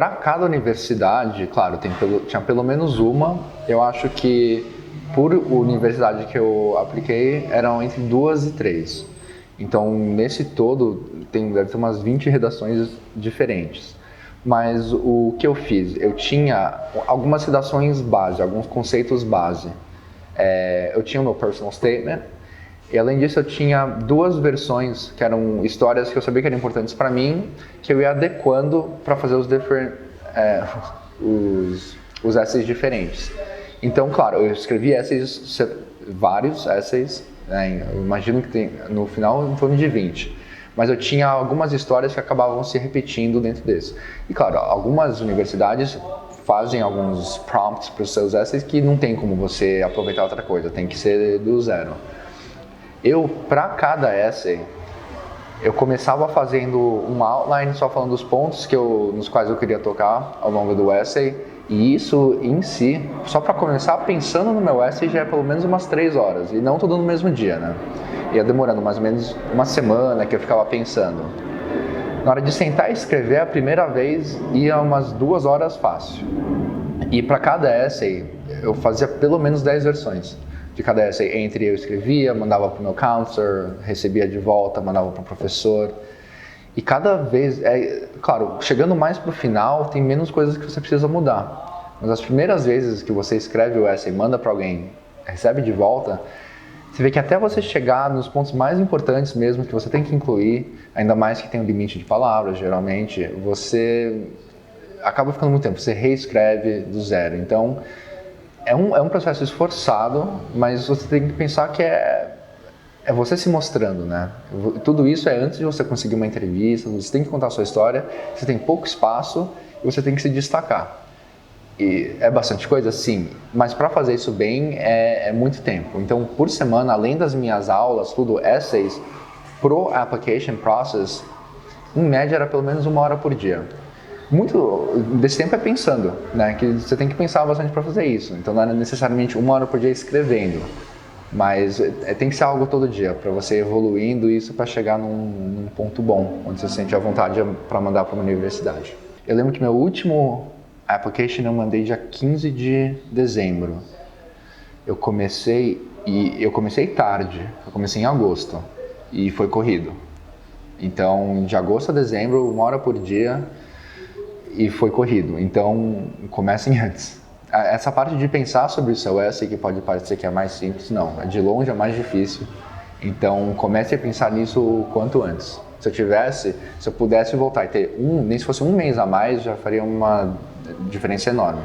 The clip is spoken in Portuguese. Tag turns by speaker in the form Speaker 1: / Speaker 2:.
Speaker 1: para cada universidade, claro, tinha pelo menos uma. Eu acho que por universidade que eu apliquei eram entre 2 e 3. Então, nesse todo, deve ter umas 20 redações diferentes. Mas o que eu fiz? Eu tinha algumas redações base, alguns conceitos base. Eu tinha o meu personal statement, e além disso eu tinha 2 versões que eram histórias que eu sabia que eram importantes para mim, que eu ia adequando para fazer os essays diferentes. Então, claro, eu escrevi essays, vários essays, né, eu imagino que tem no final em torno de 20. Mas eu tinha algumas histórias que acabavam se repetindo dentro desse. E claro, algumas universidades fazem alguns prompts para os seus essays que não tem como você aproveitar outra coisa, tem que ser do zero. Para cada essay, eu começava fazendo um outline só falando dos pontos nos quais eu queria tocar ao longo do essay, e isso em si, só para começar pensando no meu essay já é pelo menos umas 3 horas, e não tudo no mesmo dia, né? Ia demorando mais ou menos uma semana que eu ficava pensando. Na hora de sentar e escrever, a primeira vez ia umas 2 horas fácil. E para cada essay, eu fazia pelo menos 10 versões de cada essay. Entre eu escrevia, mandava para o meu counselor, recebia de volta, mandava para o professor. E cada vez, claro, chegando mais para o final, tem menos coisas que você precisa mudar. Mas as primeiras vezes que você escreve o essay, manda para alguém, recebe de volta, você vê que até você chegar nos pontos mais importantes mesmo, que você tem que incluir, ainda mais que tem um limite de palavras, geralmente, você acaba ficando muito tempo, você reescreve do zero. Então, é um processo esforçado, mas você tem que pensar que é você se mostrando, né? Tudo isso é antes de você conseguir uma entrevista, você tem que contar a sua história, você tem pouco espaço e você tem que se destacar. E é bastante coisa, sim, mas para fazer isso bem é muito tempo. Então, por semana, além das minhas aulas, tudo, essays, pro application process, em média era pelo menos 1 hora por dia. Muito desse tempo é pensando, né? Que você tem que pensar bastante para fazer isso. Então, não é necessariamente 1 hora por dia escrevendo, mas tem que ser algo todo dia, para você evoluindo isso para chegar num ponto bom, onde você sente a vontade para mandar para uma universidade. Eu lembro que meu último application eu mandei dia 15 de dezembro. Eu comecei tarde, eu comecei em agosto e foi corrido. Então, de agosto a dezembro, 1 hora por dia e foi corrido. Então, comecem antes. Essa parte de pensar sobre o seu essay, que pode parecer que é mais simples, não, de longe é mais difícil. Então, comece a pensar nisso o quanto antes. Se eu pudesse voltar e ter nem se fosse 1 mês a mais, já faria uma diferença enorme.